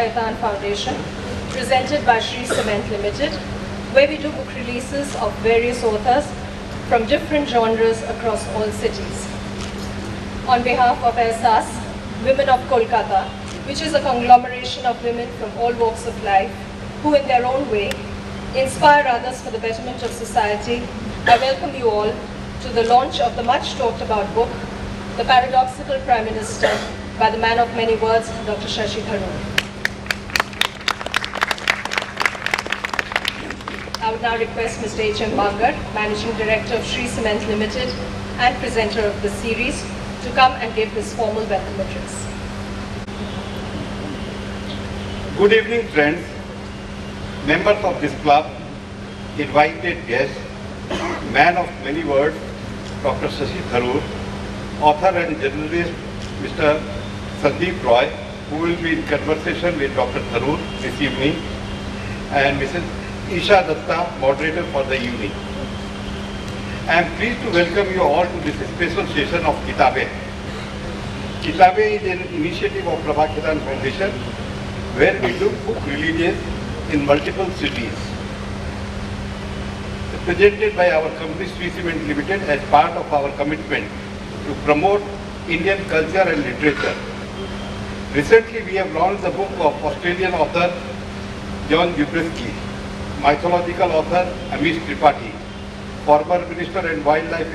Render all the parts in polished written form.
Shaitan Foundation, presented by Shri Cement Limited, where we do book releases of various authors from different genres across all cities. On behalf of SAS, Women of Kolkata, which is a conglomeration of women from all walks of life, who in their own way inspire others for the betterment of society, I welcome you all to the launch of the much talked about book, The Paradoxical Prime Minister, by the man of many words, Dr. Shashi Tharoor. I would now request Mr. H.M. Bangar, Managing Director of Shri Cement Limited and presenter of the series, to come and give his formal welcome address. Good evening, friends, members of this club, invited guests, man of many words, Dr. Shashi Tharoor, author and journalist, Mr. Sandeep Roy, who will be in conversation with Dr. Tharoor this evening, and Mrs. Isha Datta, moderator for the evening. I am pleased to welcome you all to this special session of Kitabe. Kitabe is an initiative of Prabhakhiran Foundation, where we do book releases in multiple cities. Presented by our company Shri Cement Limited as part of our commitment to promote Indian culture and literature. Recently, we have launched the book of Australian author John Dubreski, mythological author Amish Tripathi, former Minister and wildlife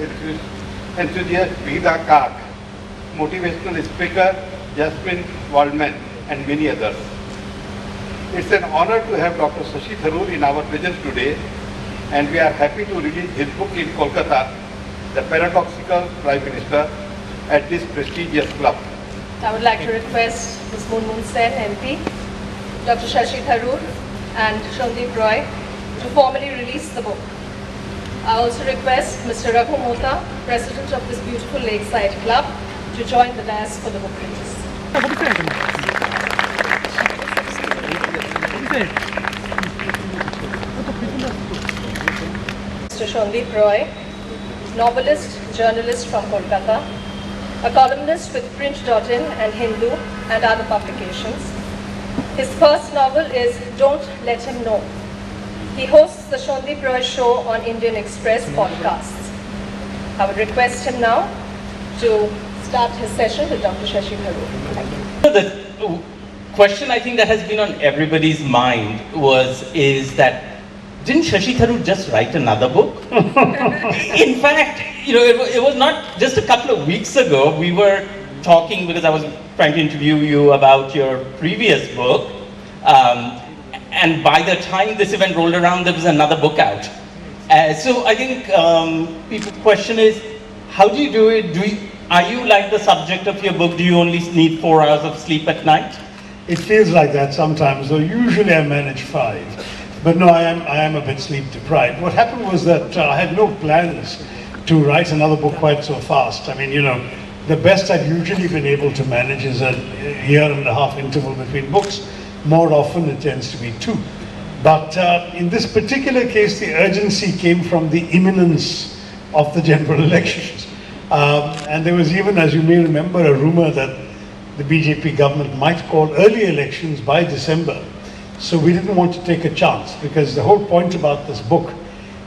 enthusiast Vida Kak, motivational speaker Jasmine Waldman, and many others. It's an honor to have Dr. Shashi Tharoor in our presence today, and we are happy to release his book in Kolkata, The Paradoxical Prime Minister, at this prestigious club. I would like to request Ms. Moon Sen, MP, Dr. Shashi Tharoor, and Sandeep Roy to formally release the book. I also request Mr. Raghu Mota, President of this beautiful Lakeside Club, to join the dais for the book release. Mr. Sandeep Roy, novelist, journalist from Kolkata, a columnist with Print.in and Hindu and other publications. His first novel is Don't Let Him Know. He hosts the Sandeep Roy Show on Indian Express podcasts. I would request him now to start his session with Dr. Shashi Tharoor. Thank you. The question I think that has been on everybody's mind is that didn't Shashi Tharoor just write another book? In fact, it was not just a couple of weeks ago. We were talking because I was trying to interview you about your previous book. And by the time this event rolled around, there was another book out. So I think people's question is, how do you do it? Are you like the subject of your book? Do you only need 4 hours of sleep at night? It feels like that sometimes, though usually I manage 5. But no, I am a bit sleep deprived. What happened was that I had no plans to write another book quite so fast. I mean, the best I've usually been able to manage is a year-and-a-half interval between books. More often it tends to be 2. But in this particular case, the urgency came from the imminence of the general elections. And there was even, as you may remember, a rumor that the BJP government might call early elections by December. So we didn't want to take a chance, because the whole point about this book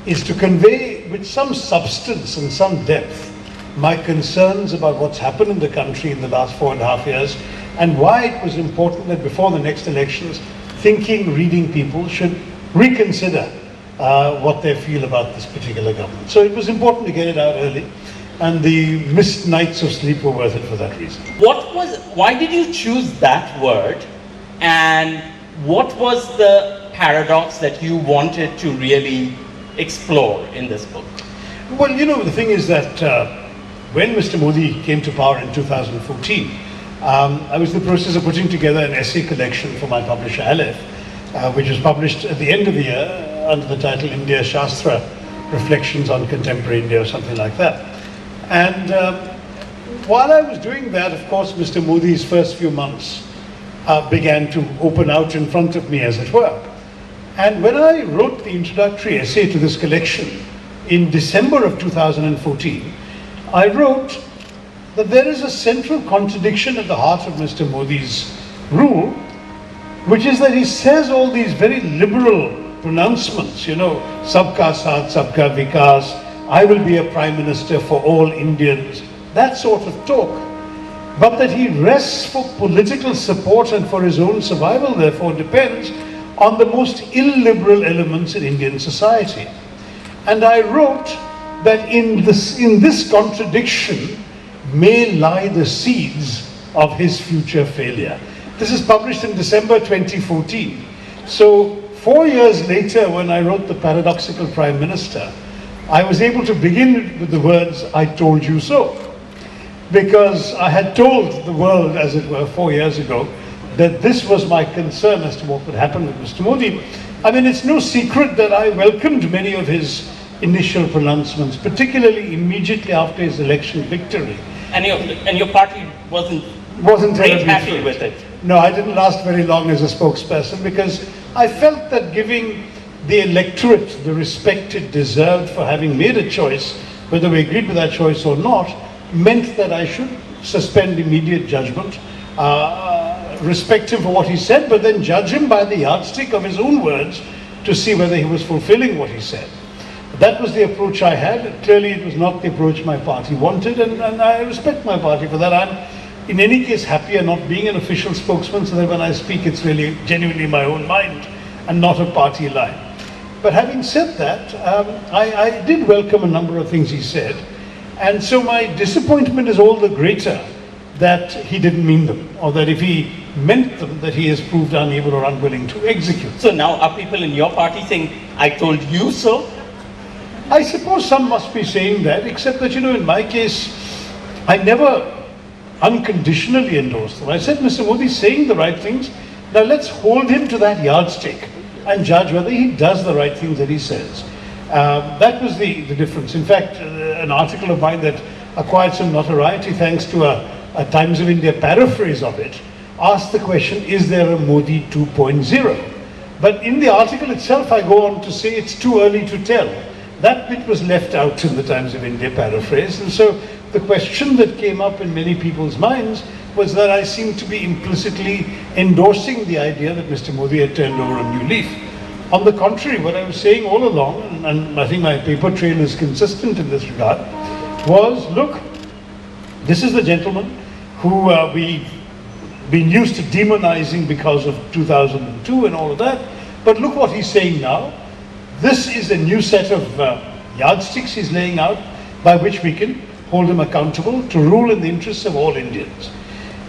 is to convey with some substance and some depth my concerns about what's happened in the country in the last 4.5 years, and why it was important that before the next elections, thinking, reading people should reconsider what they feel about this particular government. So it was important to get it out early, and the missed nights of sleep were worth it for that reason. Why did you choose that word, and what was the paradox that you wanted to really explore in this book? Well, the thing is that when Mr. Modi came to power in 2014, I was in the process of putting together an essay collection for my publisher Aleph, which was published at the end of the year under the title India Shastra, Reflections on Contemporary India, or something like that. And while I was doing that, of course, Mr. Modi's first few months began to open out in front of me, as it were. And when I wrote the introductory essay to this collection in December of 2014, I wrote that there is a central contradiction at the heart of Mr. Modi's rule, which is that he says all these very liberal pronouncements, you know, sabka saath, sabka vikas, I will be a prime minister for all Indians, that sort of talk. But that he rests for political support and for his own survival, therefore, depends on the most illiberal elements in Indian society. And I wrote that in this contradiction may lie the seeds of his future failure. This is published in December 2014. So 4 years later, when I wrote The Paradoxical Prime Minister, I was able to begin with the words, I told you so. Because I had told the world, as it were, 4 years ago, that this was my concern as to what would happen with Mr. Modi. I mean, it's no secret that I welcomed many of his initial pronouncements, particularly immediately after his election victory. And your party wasn't Wasn't very terribly happy thrilled with it. No, I didn't last very long as a spokesperson because I felt that giving the electorate the respect it deserved for having made a choice, whether we agreed with that choice or not, meant that I should suspend immediate judgment, respect him for what he said, but then judge him by the yardstick of his own words to see whether he was fulfilling what he said. That was the approach I had. Clearly, it was not the approach my party wanted, and I respect my party for that. I'm, in any case, happier not being an official spokesman, so that when I speak, it's really genuinely my own mind and not a party line. But having said that, I did welcome a number of things he said, and so my disappointment is all the greater that he didn't mean them, or that if he meant them, that he has proved unable or unwilling to execute. So now are people in your party saying, I told you so? I suppose some must be saying that, except that, you know, in my case, I never unconditionally endorsed them. I said, Mr. Modi is saying the right things, now let's hold him to that yardstick and judge whether he does the right things that he says. That was the difference. In fact, an article of mine that acquired some notoriety thanks to a Times of India paraphrase of it, asked the question, is there a Modi 2.0? But in the article itself, I go on to say it's too early to tell. That bit was left out in the Times of India paraphrase, and so the question that came up in many people's minds was that I seemed to be implicitly endorsing the idea that Mr. Modi had turned over a new leaf. On the contrary, what I was saying all along, and I think my paper trail is consistent in this regard, was, look, this is the gentleman who we've been used to demonizing because of 2002 and all of that, but look what he's saying now. This is a new set of yardsticks he's laying out by which we can hold him accountable to rule in the interests of all Indians.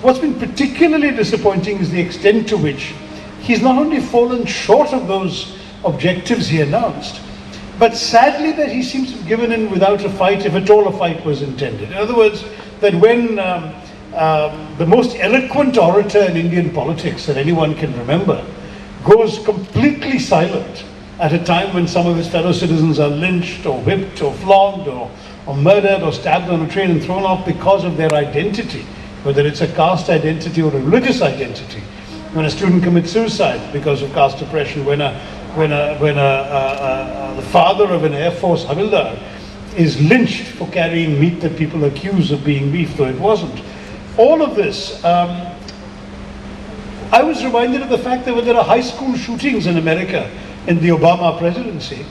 What's been particularly disappointing is the extent to which he's not only fallen short of those objectives he announced, but sadly that he seems to have given in without a fight, if at all a fight was intended. In other words, that when the most eloquent orator in Indian politics that anyone can remember goes completely silent at a time when some of his fellow citizens are lynched or whipped or flogged or murdered or stabbed on a train and thrown off because of their identity, whether it's a caste identity or a religious identity. When a student commits suicide because of caste oppression, when the father of an Air Force Havildar is lynched for carrying meat that people accuse of being beef, though it wasn't. All of this, I was reminded of the fact that when there are high school shootings in America in the Obama presidency,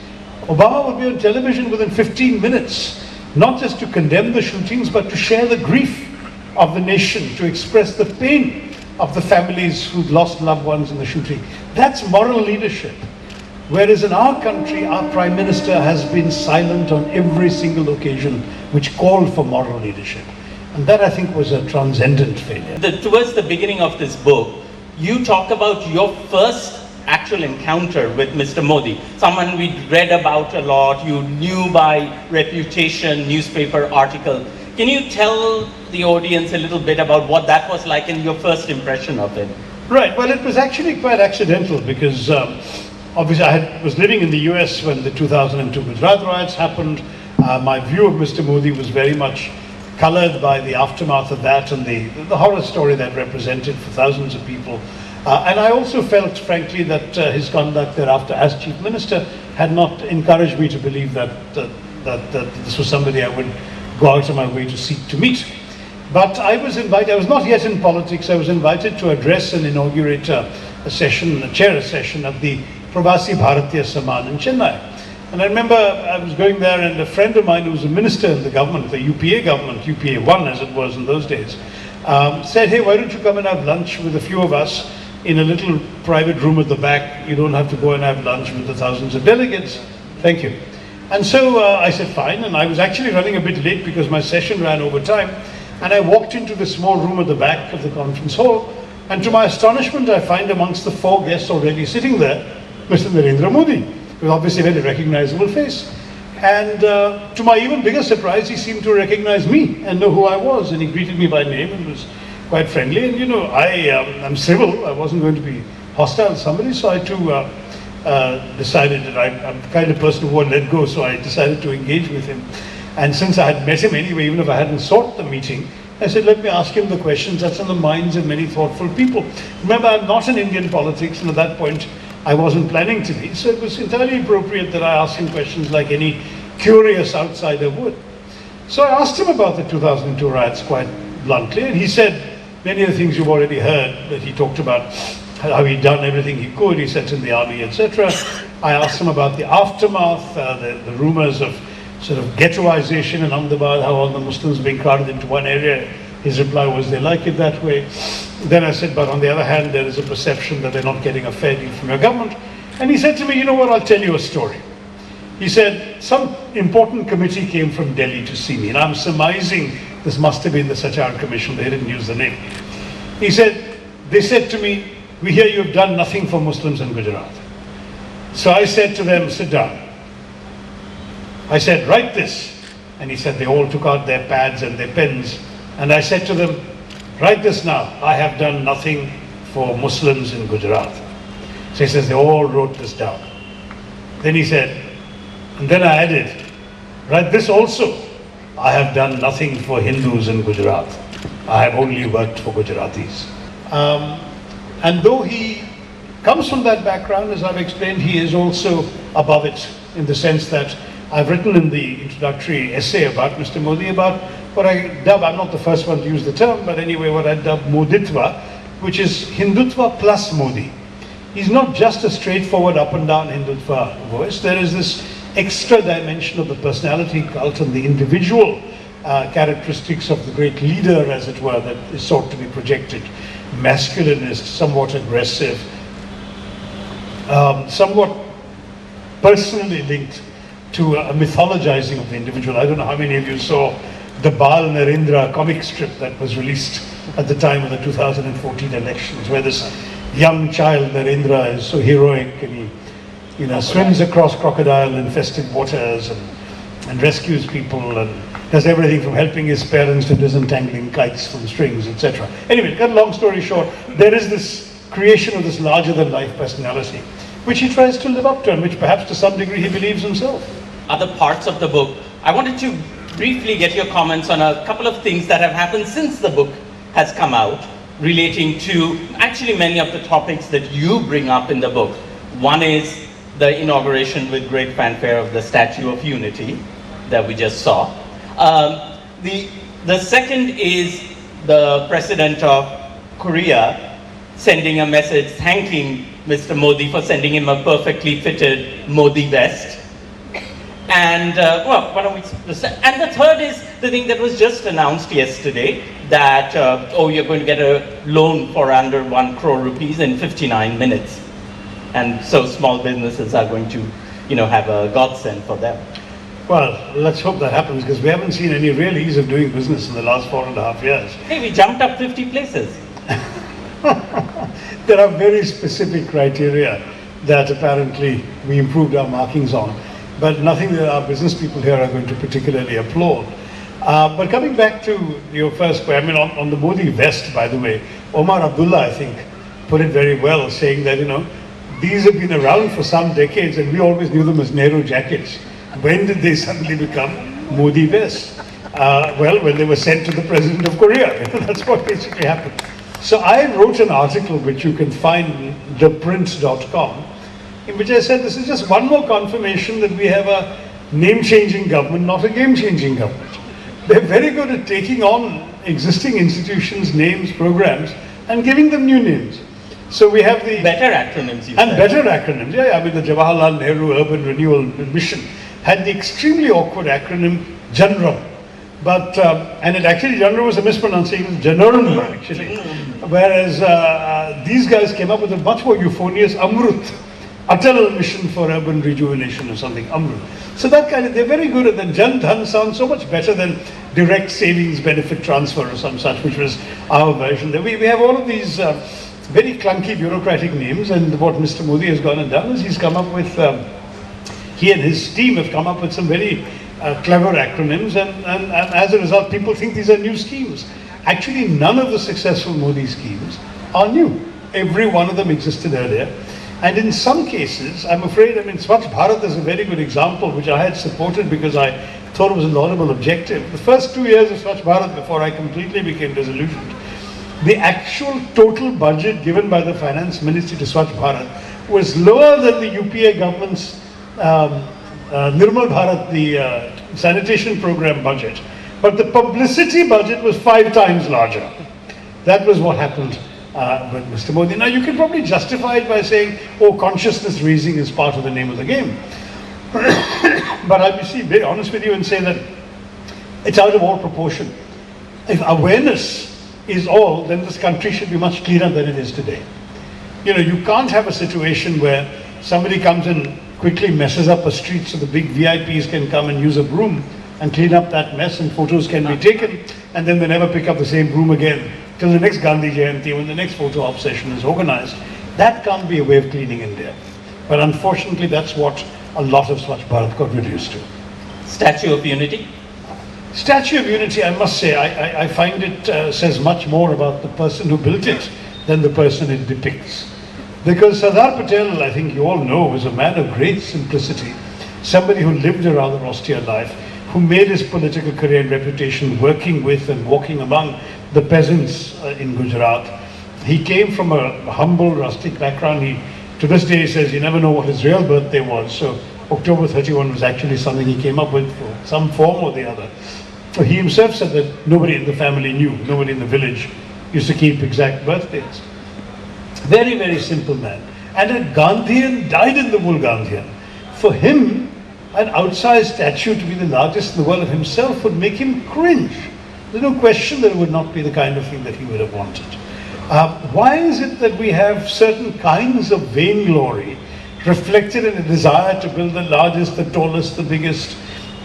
Obama would be on television within 15 minutes, not just to condemn the shootings, but to share the grief of the nation, to express the pain of the families who'd lost loved ones in the shooting. That's moral leadership. Whereas in our country, our Prime Minister has been silent on every single occasion which called for moral leadership. And that, I think, was a transcendent failure. Towards the beginning of this book, you talk about your first actual encounter with Mr. Modi, someone we'd read about a lot, you knew by reputation, newspaper article. Can you tell the audience a little bit about what that was like and your first impression of it? Right, well, it was actually quite accidental because obviously I was living in the US when the 2002 Gujarat riots happened. My view of Mr. Modi was very much colored by the aftermath of that and the horror story that represented for thousands of people. And I also felt, frankly, that his conduct thereafter as Chief Minister had not encouraged me to believe that this was somebody I would go out of my way to seek to meet. But I was invited, I was not yet in politics, I was invited to address and inaugurate a session, chair a session at the Pravasi Bharatiya Saman in Chennai. And I remember I was going there, and a friend of mine who was a minister in the government, the UPA government, UPA 1 as it was in those days, said, hey, why don't you come and have lunch with a few of us in a little private room at the back. You don't have to go and have lunch with the thousands of delegates. Thank you. And so I said, fine. And I was actually running a bit late because my session ran over time. And I walked into the small room at the back of the conference hall. And to my astonishment, I find amongst the 4 guests already sitting there, Mr. Narendra Modi, with obviously a very recognizable face. And to my even bigger surprise, he seemed to recognize me and know who I was. And he greeted me by name and was quite friendly. And you know, I'm civil. I wasn't going to be hostile to somebody. So I too decided that I'm the kind of person who won't let go. So I decided to engage with him. And since I had met him anyway, even if I hadn't sought the meeting, I said, let me ask him the questions that's on the minds of many thoughtful people. Remember, I'm not in Indian politics, and at that point, I wasn't planning to be. So it was entirely appropriate that I ask him questions like any curious outsider would. So I asked him about the 2002 riots quite bluntly, and he said many of the things you've already heard, that he talked about how he'd done everything he could, he sent in the army, etc. I asked him about the aftermath, the rumors of sort of ghettoization in Ahmedabad, how all the Muslims being crowded into one area. His reply was, they like it that way. Then I said, but on the other hand, there is a perception that they're not getting a fair deal from your government. And he said to me, you know what, I'll tell you a story. He said, some important committee came from Delhi to see me, and I'm surmising this must have been the Sachar Commission, they didn't use the name. He said, they said to me, we hear you've done nothing for Muslims in Gujarat. So I said to them, sit down. I said, write this. And he said, they all took out their pads and their pens. And I said to them, write this now. I have done nothing for Muslims in Gujarat. So he says, they all wrote this down. Then he said, and then I added, write this also. I have done nothing for Hindus in Gujarat. I have only worked for Gujaratis. And though he comes from that background, as I've explained, he is also above it in the sense that I've written in the introductory essay about Mr. Modi about what I dub, I'm not the first one to use the term, but anyway, what I dub Moditva, which is Hindutva plus Modi. He's not just a straightforward up and down Hindutva voice. There is this extra dimension of the personality cult and the individual characteristics of the great leader, as it were, that is sought to be projected. Masculinist, somewhat aggressive, somewhat personally linked to a mythologizing of the individual. I don't know how many of you saw the Bal Narendra comic strip that was released at the time of the 2014 elections, where this young child Narendra is so heroic and he swims across crocodile-infested waters and rescues people and does everything from helping his parents to disentangling kites from strings, etc. Anyway, to cut a long story short, there is this creation of this larger-than-life personality, which he tries to live up to and which perhaps to some degree he believes himself. Other parts of the book, I wanted to briefly get your comments on a couple of things that have happened since the book has come out, relating to actually many of the topics that you bring up in the book. One is the inauguration with great fanfare of the Statue of Unity that we just saw. The second is the President of Korea sending a message thanking Mr. Modi for sending him a perfectly fitted Modi vest. And why don't we? And the third is the thing that was just announced yesterday that you're going to get a loan for under 1 crore rupees in 59 minutes, and so small businesses are going to, have a godsend for them. Well, let's hope that happens because we haven't seen any real ease of doing business in the last 4.5 years. Hey, we jumped up 50 places. There are very specific criteria that apparently we improved our markings on, but nothing that our business people here are going to particularly applaud. But coming back to your first point, on the Modi vest, by the way, Omar Abdullah, I think, put it very well, saying that, these have been around for some decades and we always knew them as Nehru jackets. When did they suddenly become Modi vests? Well, when they were sent to the President of Korea. That's what basically happened. So I wrote an article which you can find on theprint.com, in which I said this is just one more confirmation that we have a name-changing government, not a game-changing government. They're very good at taking on existing institutions' names, programs, and giving them new names. So we have the Better acronyms, you and said. better acronyms. Yeah, I mean the Jawaharlal Nehru Urban Renewal Mission had the extremely awkward acronym JANRAM. But, and it actually, JANRAM was a mispronunciation, JANRAM actually. Whereas these guys came up with a much more euphonious AMRUT, Atal Mission for Urban Rejuvenation or something, AMRUT. So that kind of, they're very good at that. Jan Dhan sounds so much better than direct savings benefit transfer or some such, which was our version. We have all of these very clunky bureaucratic names, and what Mr. Modi has gone and done is he's come up with, he and his team have come up with some very clever acronyms, and as a result, people think these are new schemes. Actually, none of the successful Modi schemes are new. Every one of them existed earlier. And in some cases, I'm afraid, I mean, Swachh Bharat is a very good example, which I had supported because I thought it was a laudable objective. The first 2 years of Swachh Bharat, before I completely became disillusioned, the actual total budget given by the finance ministry to Swachh Bharat was lower than the UPA government's Nirmal Bharat, the sanitation program budget. But the publicity budget was 5 times larger. That was what happened with Mr. Modi. Now you can probably justify it by saying, oh, consciousness raising is part of the name of the game. But I'll be very honest with you and say that it's out of all proportion. If awareness is all, then this country should be much cleaner than it is today. You know, you can't have a situation where somebody comes and quickly messes up a street so the big VIPs can come and use a broom and clean up that mess and photos can be taken, and then they never pick up the same broom again till the next Gandhi Jayanti when the next photo op session is organized. That can't be a way of cleaning India. But unfortunately, that's what a lot of Swachh Bharat got reduced to. Statue of Unity? Statue of Unity, I must say, I find it says much more about the person who built it than the person it depicts. Because Sardar Patel, I think you all know, was a man of great simplicity, somebody who lived a rather austere life, who made his political career and reputation working with and walking among the peasants in Gujarat. He came from a humble, rustic background. To this day, he says you never know what his real birthday was. So October 31 was actually something he came up with for some form or the other. So he himself said that nobody in the family knew, nobody in the village used to keep exact birthdays. Very, very simple man. And a Gandhian died in the wool Gandhian. For him, an outsized statue to be the largest in the world of himself would make him cringe. There's no question that it would not be the kind of thing that he would have wanted. Why is it that we have certain kinds of vainglory reflected in a desire to build the largest, the tallest, the biggest,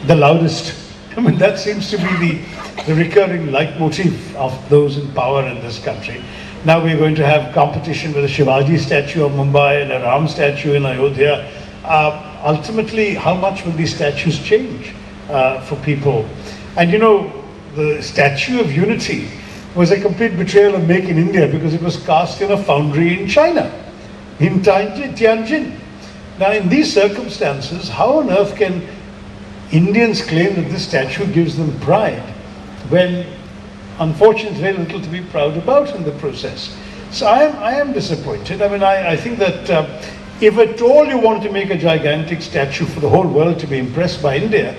the loudest? I mean, that seems to be the recurring leitmotif of those in power in this country. Now we're going to have competition with a Shivaji statue of Mumbai and a Ram statue in Ayodhya. Ultimately, how much will these statues change for people? And you know, the Statue of Unity was a complete betrayal of Make in India because it was cast in a foundry in China, in Tianjin. Now, in these circumstances, how on earth can Indians claim that this statue gives them pride when, unfortunately, very little to be proud about in the process? So I am disappointed. I mean, I think that if at all you want to make a gigantic statue for the whole world to be impressed by India,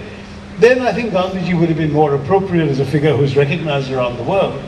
then I think Gandhiji would have been more appropriate as a figure who's recognized around the world.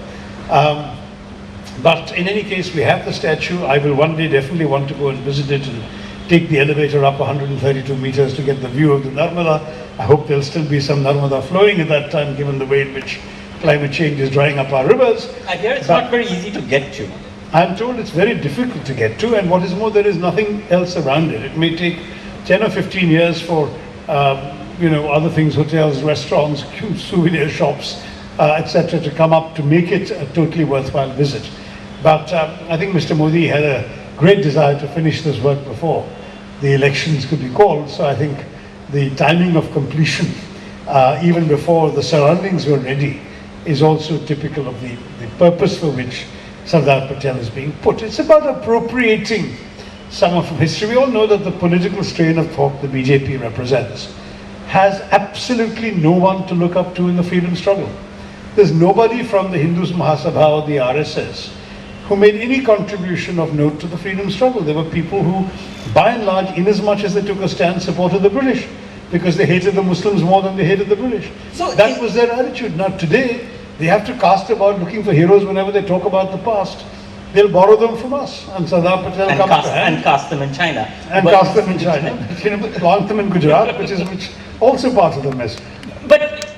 But in any case, we have the statue. I will one day definitely want to go and visit it and take the elevator up 132 meters to get the view of the Narmada. I hope there'll still be some Narmada flowing at that time, given the way in which climate change is drying up our rivers. I hear it's not very easy to get to. I'm told it's very difficult to get to, and what is more, there is nothing else around it. It may take 10 or 15 years for other things, hotels, restaurants, souvenir shops, etc., to come up to make it a totally worthwhile visit. But I think Mr. Modi had a great desire to finish this work before the elections could be called. So I think the timing of completion, even before the surroundings were ready, is also typical of the purpose for which Sardar Patel is being put. It's about appropriating some of history. We all know that the political strain of thought the BJP represents has absolutely no one to look up to in the freedom struggle. There's nobody from the Hindus Mahasabha or the RSS who made any contribution of note to the freedom struggle. There were people who, by and large, inasmuch as they took a stand, supported the British because they hated the Muslims more than they hated the British. So that was their attitude. Now today, They have to cast about looking for heroes whenever they talk about the past. They'll borrow them from us, and Sardar Patel comes to hand. And cast them in China. And cast them in China. Plant them in Gujarat, which is also part of the mess. But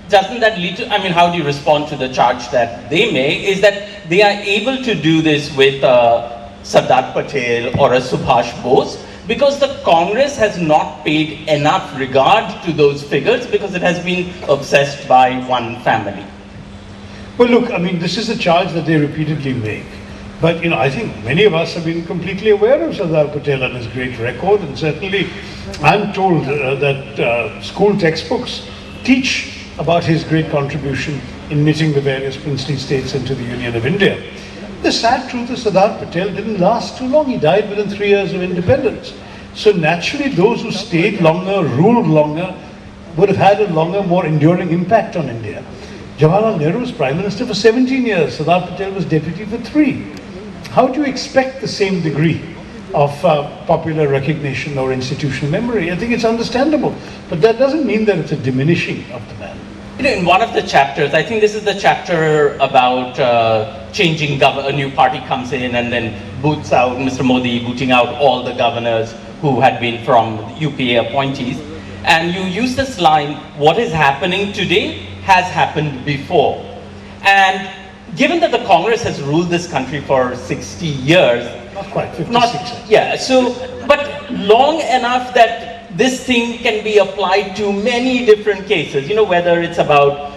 doesn't that lead to, I mean, how do you respond to the charge that they make, is that they are able to do this with Sardar Patel or a Subhash Bose, because the Congress has not paid enough regard to those figures because it has been obsessed by one family. Well, look, I mean, this is a charge that they repeatedly make. But, I think many of us have been completely aware of Sardar Patel and his great record, and certainly I'm told that school textbooks teach about his great contribution in knitting the various princely states into the Union of India. The sad truth is Sardar Patel didn't last too long. He died within 3 years of independence. So naturally, those who stayed longer, ruled longer, would have had a longer, more enduring impact on India. Jawaharlal Nehru was Prime Minister for 17 years. Sardar Patel was Deputy for 3. How do you expect the same degree of popular recognition or institutional memory? I think it's understandable. But that doesn't mean that it's a diminishing of the man. In one of the chapters, I think this is the chapter about changing a new party comes in and then boots out, Mr. Modi booting out all the governors who had been from UPA appointees. And you use this line, what is happening today has happened before. And given that the Congress has ruled this country for 60 years, Not quite, 56. yeah, so, but long enough that this thing can be applied to many different cases, whether it's about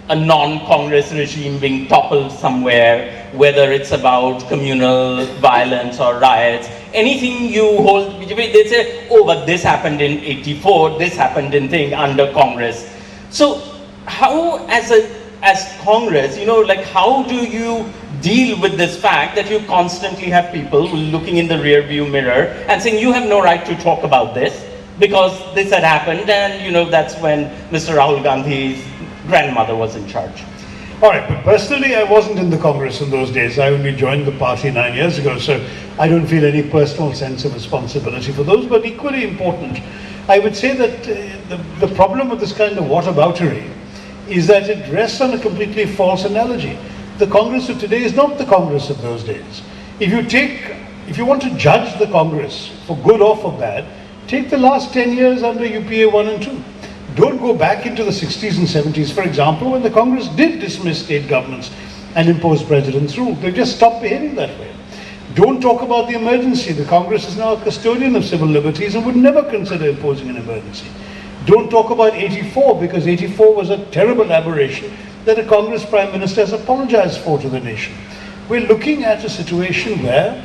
a non-Congress regime being toppled somewhere, whether it's about communal violence or riots, anything you hold, they say, oh, but this happened in 84, this happened in under Congress. So how, as Congress, how do you deal with this fact that you constantly have people looking in the rear view mirror and saying you have no right to talk about this because this had happened, and that's when Mr. Rahul Gandhi's grandmother was in charge. All right, but personally I wasn't in the Congress in those days. I only joined the party 9 years ago, so I don't feel any personal sense of responsibility for those, but equally important, I would say that the problem with this kind of whataboutery is that it rests on a completely false analogy. The Congress of today is not the Congress of those days. If you want to judge the Congress for good or for bad, take the last 10 years under UPA 1 and 2. Don't go back into the 60s and 70s, for example, when the Congress did dismiss state governments and impose president's rule. They just stopped behaving that way. Don't talk about the emergency. The Congress is now a custodian of civil liberties and would never consider imposing an emergency. Don't talk about 84, because 84 was a terrible aberration that a Congress Prime Minister has apologized for to the nation. We're looking at a situation where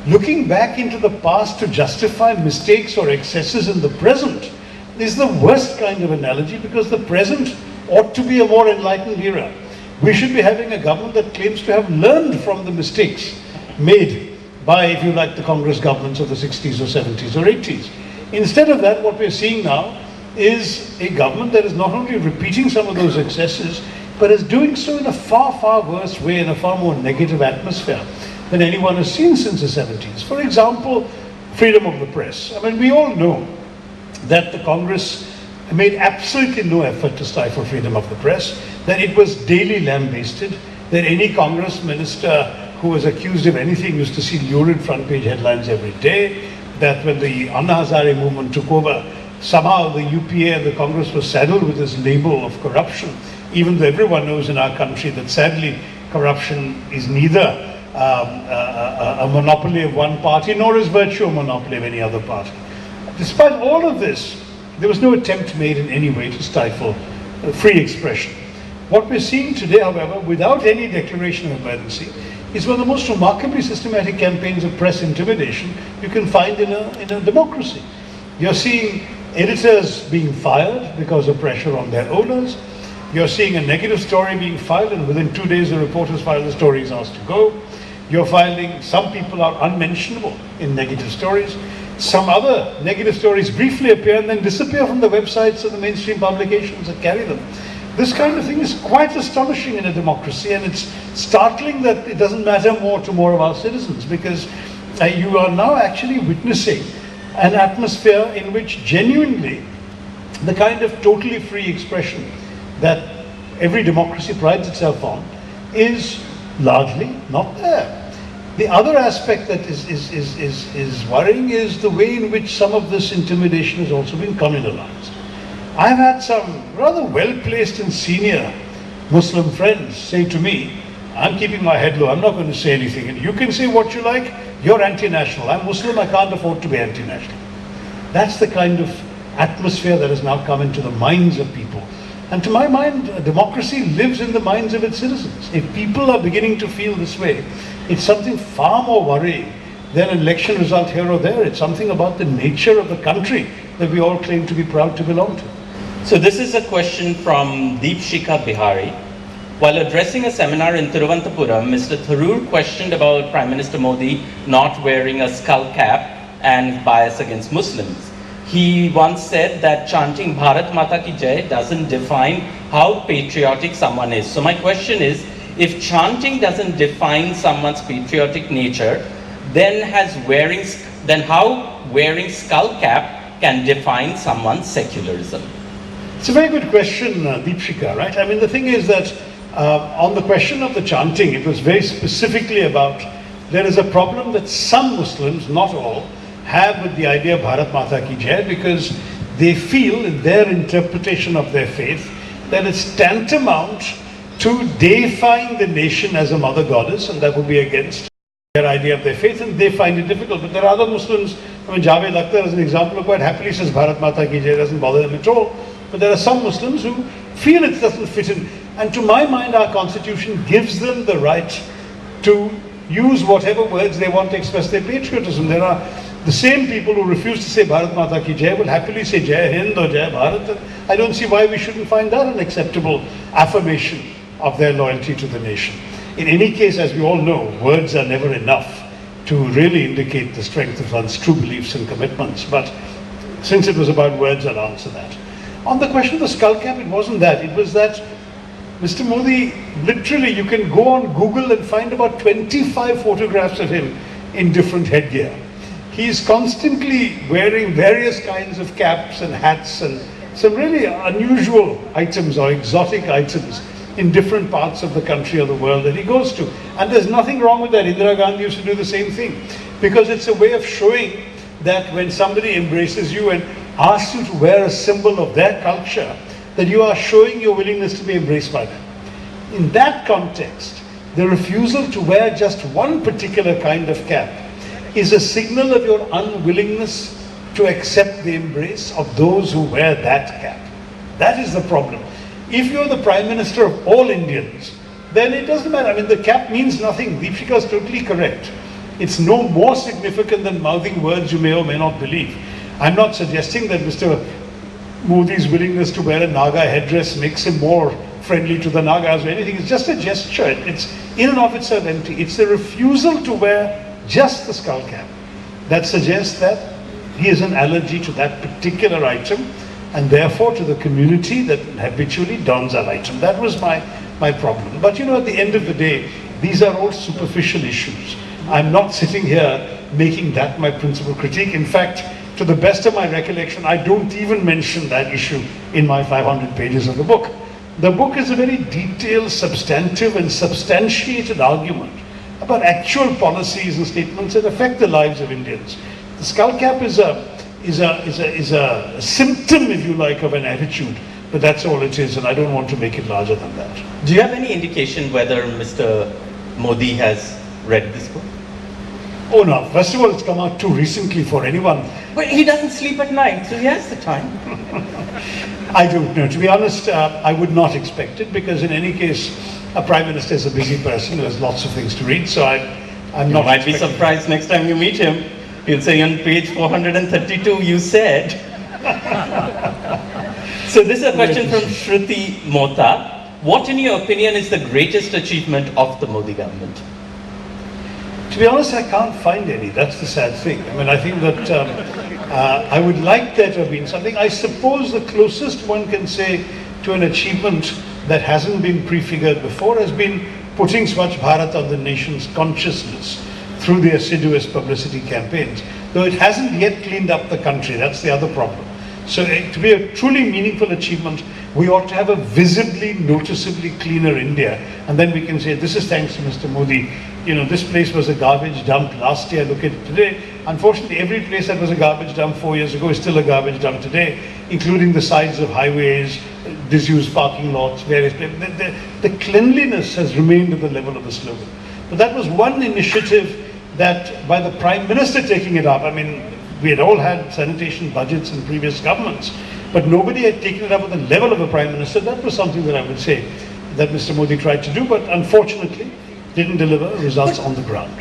looking back into the past to justify mistakes or excesses in the present is the worst kind of analogy, because the present ought to be a more enlightened era. We should be having a government that claims to have learned from the mistakes made by, if you like, the Congress governments of the 60s or 70s or 80s. Instead of that, what we're seeing now is a government that is not only repeating some of those excesses, but is doing so in a far, far worse way, in a far more negative atmosphere than anyone has seen since the 70s. For example, freedom of the press. I mean, we all know that the Congress made absolutely no effort to stifle freedom of the press, that it was daily lambasted, that any Congress minister who was accused of anything used to see lurid front page headlines every day, that when the Anna Hazare movement took over, somehow the UPA and the Congress was saddled with this label of corruption, even though everyone knows in our country that sadly corruption is neither a monopoly of one party nor is virtue a monopoly of any other party. Despite all of this, there was no attempt made in any way to stifle free expression. What we're seeing today, however, without any declaration of emergency, is one of the most remarkably systematic campaigns of press intimidation you can find in a democracy. You're seeing editors being fired because of pressure on their owners. You're seeing a negative story being filed, and within 2 days the reporters file the story is asked to go. You're finding some people are unmentionable in negative stories. Some other negative stories briefly appear and then disappear from the websites of the mainstream publications that carry them. This kind of thing is quite astonishing in a democracy, and it's startling that it doesn't matter more to more of our citizens, because you are now actually witnessing an atmosphere in which genuinely the kind of totally free expression that every democracy prides itself on, is largely not there. The other aspect that is worrying is the way in which some of this intimidation has also been communalized. I've had some rather well-placed and senior Muslim friends say to me, I'm keeping my head low, I'm not going to say anything, and you can say what you like, you're anti-national. I'm Muslim, I can't afford to be anti-national. That's the kind of atmosphere that has now come into the minds of people. And to my mind, democracy lives in the minds of its citizens. If people are beginning to feel this way, it's something far more worrying than an election result here or there. It's something about the nature of the country that we all claim to be proud to belong to. So this is a question from Deepshika Bihari. While addressing a seminar in Thiruvananthapuram, Mr. Tharoor questioned about Prime Minister Modi not wearing a skull cap and bias against Muslims. He once said that chanting Bharat Mata Ki Jai doesn't define how patriotic someone is. So my question is, if chanting doesn't define someone's patriotic nature, then how wearing skull cap can define someone's secularism? It's a very good question, Deepshika, right? I mean, the thing is that on the question of the chanting, it was very specifically about there is a problem that some Muslims, not all, have with the idea of Bharat Mata Ki Jai because they feel in their interpretation of their faith that it's tantamount to deifying the nation as a mother goddess, and that would be against their idea of their faith, and they find it difficult. But there are other Muslims, I mean, Javed Akhtar as an example, quite happily says Bharat Mata Ki Jai, doesn't bother them at all. But there are some Muslims who feel it doesn't fit in. And to my mind, our constitution gives them the right to use whatever words they want to express their patriotism. There are the same people who refuse to say Bharat Mata Ki Jai will happily say Jai Hind or Jai Bharat. And I don't see why we shouldn't find that an acceptable affirmation of their loyalty to the nation. In any case, as we all know, words are never enough to really indicate the strength of one's true beliefs and commitments. But since it was about words, I'll answer that. On the question of the skull cap, it wasn't that. It was that Mr. Modi, literally, you can go on Google and find about 25 photographs of him in different headgear. He's constantly wearing various kinds of caps and hats and some really unusual items or exotic items in different parts of the country or the world that he goes to. And there's nothing wrong with that. Indira Gandhi used to do the same thing because it's a way of showing that when somebody embraces you and asks you to wear a symbol of their culture, that you are showing your willingness to be embraced by them. In that context, the refusal to wear just one particular kind of cap is a signal of your unwillingness to accept the embrace of those who wear that cap. That is the problem. If you're the Prime Minister of all Indians, then it doesn't matter. I mean, the cap means nothing. Deepshika is totally correct. It's no more significant than mouthing words you may or may not believe. I'm not suggesting that Mr. Modi's willingness to wear a Naga headdress makes him more friendly to the Nagas or anything. It's just a gesture. It's in and of itself empty. It's the refusal to wear just the skull cap that suggests that he has an allergy to that particular item and therefore to the community that habitually dons that item. That was my problem. But you know, at the end of the day, these are all superficial issues. I'm not sitting here making that my principal critique. In fact, to the best of my recollection, I don't even mention that issue in my 500 pages of the book. The book is a very detailed, substantive and substantiated argument about actual policies and statements that affect the lives of Indians. The skull cap is a symptom, if you like, of an attitude, but that's all it is, and I don't want to make it larger than that. Do you have any indication whether Mr. Modi has read this book? Oh no, first of all, it's come out too recently for anyone. But he doesn't sleep at night, so he has the time. I don't know. To be honest, I would not expect it because in any case, a Prime Minister is a busy person who has lots of things to read, so I'm not. You might be surprised next time you meet him. He'll say on page 432, you said. So this is a question from Shruti Mota. What, in your opinion, is the greatest achievement of the Modi government? To be honest, I can't find any. That's the sad thing. I mean, I think that I would like there to have been something. I suppose the closest one can say to an achievement that hasn't been prefigured before has been putting Swachh Bharat on the nation's consciousness through the assiduous publicity campaigns, though it hasn't yet cleaned up the country. That's the other problem. So to be a truly meaningful achievement, We ought to have a visibly, noticeably cleaner India, and then we can say, this is thanks to Mr. Modi. You know, this place was a garbage dump last year, look at it today. Unfortunately, every place that was a garbage dump 4 years ago is still a garbage dump today, including the sides of highways, disused parking lots, various places. The cleanliness has remained at the level of the slogan. But that was one initiative that, by the Prime Minister taking it up, I mean, we had all had sanitation budgets in previous governments, but nobody had taken it up at the level of the Prime Minister. That was something that I would say that Mr. Modi tried to do, but unfortunately didn't deliver results on the ground.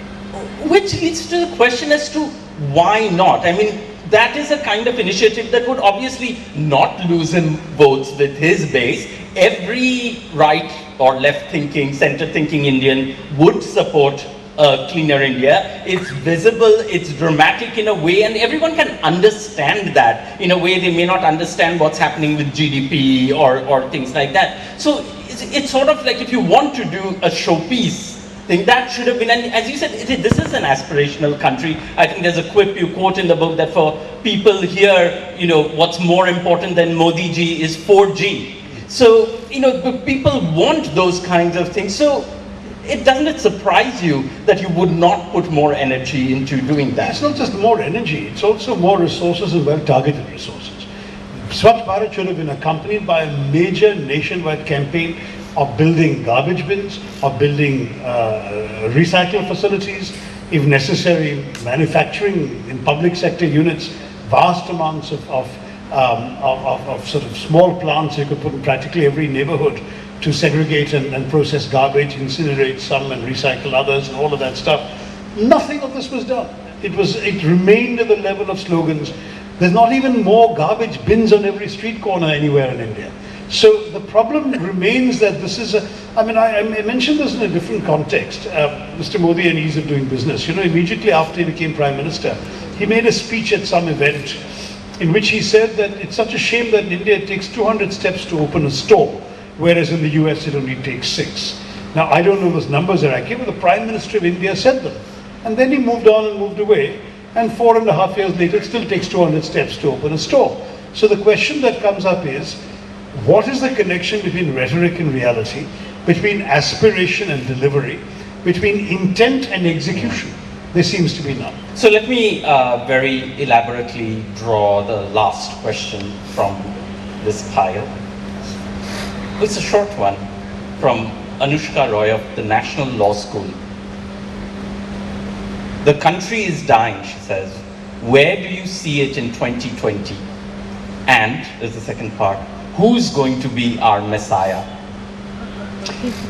Which leads to the question as to why not? I mean, that is a kind of initiative that would obviously not lose him votes with his base. Every right or left-thinking, center-thinking Indian would support a cleaner India. It's visible, it's dramatic in a way, and everyone can understand that. In a way, they may not understand what's happening with GDP or things like that. So it's sort of like if you want to do a showpiece thing, that should have been, and as you said, this is an aspirational country. I think there's a quip you quote in the book that for people here, you know, what's more important than Modi ji is 4G. So, you know, people want those kinds of things. So, doesn't it surprise you that you would not put more energy into doing that? It's not just more energy, it's also more resources and well-targeted resources. Swachh Bharat should have been accompanied by a major nationwide campaign of building garbage bins, of building recycle facilities, if necessary, manufacturing in public sector units, vast amounts of sort of small plants you could put in practically every neighborhood to segregate and process garbage, incinerate some and recycle others and all of that stuff. Nothing of this was done. It remained at the level of slogans. There's not even more garbage bins on every street corner anywhere in India. So the problem remains that this is I mentioned this in a different context. Mr. Modi and ease of doing business. You know, immediately after he became Prime Minister, he made a speech at some event in which he said that it's such a shame that in India it takes 200 steps to open a store, whereas in the US it only takes 6. Now, I don't know if those numbers are accurate, but the Prime Minister of India said them. And then he moved on and moved away, and 4.5 years later it still takes 200 steps to open a store. So the question that comes up is, what is the connection between rhetoric and reality, between aspiration and delivery, between intent and execution? There seems to be none. So let me very elaborately draw the last question from this pile. It's a short one from Anushka Roy of the National Law School. The country is dying, she says. Where do you see it in 2020? And, there's the second part, who's going to be our Messiah?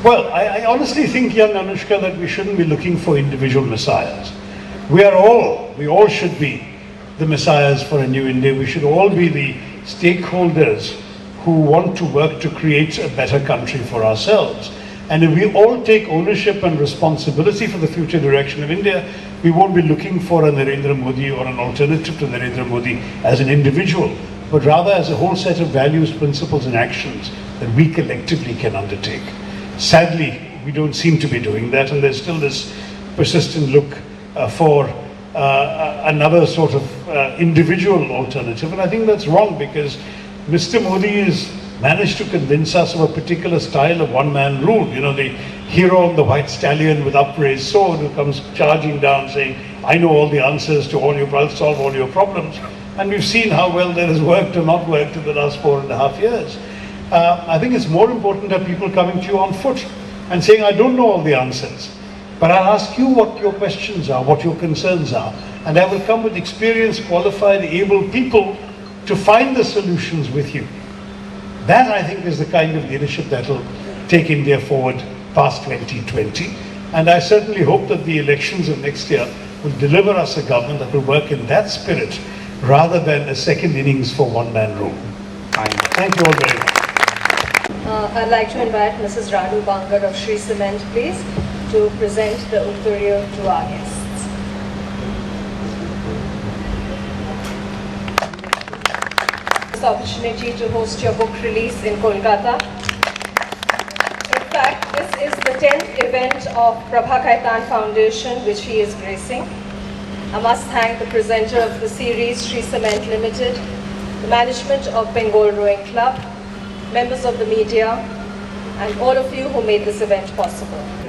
Well, I honestly think, young Anushka, that we shouldn't be looking for individual messiahs. We all should be the messiahs for a new India. We should all be the stakeholders who want to work to create a better country for ourselves. And if we all take ownership and responsibility for the future direction of India, we won't be looking for a Narendra Modi or an alternative to Narendra Modi as an individual, but rather as a whole set of values, principles and actions that we collectively can undertake. Sadly, we don't seem to be doing that, and there's still this persistent look for another sort of individual alternative, and I think that's wrong, because Mr. Modi has managed to convince us of a particular style of one-man rule. You know, the hero on the white stallion with upraised sword who comes charging down saying, I know all the answers to all your, I'll solve all your problems. And we've seen how well that has worked or not worked in the last 4.5 years. I think it's more important that people coming to you on foot and saying, I don't know all the answers, but I'll ask you what your questions are, what your concerns are, and I will come with experienced, qualified, able people to find the solutions with you. That, I think, is the kind of leadership that will take India forward past 2020. And I certainly hope that the elections of next year will deliver us a government that will work in that spirit rather than a second innings for one-man rule. Thank you all very much. I'd like to invite Mrs. Radu Bangar of Shree Cement, please, to present the Uttariya to our guests. This opportunity to host your book release in Kolkata. In fact, this is the 10th event of Prabha Kaitan Foundation, which he is gracing. I must thank the presenter of the series, Shree Cement Limited, the management of Bengal Rowing Club, members of the media, and all of you who made this event possible.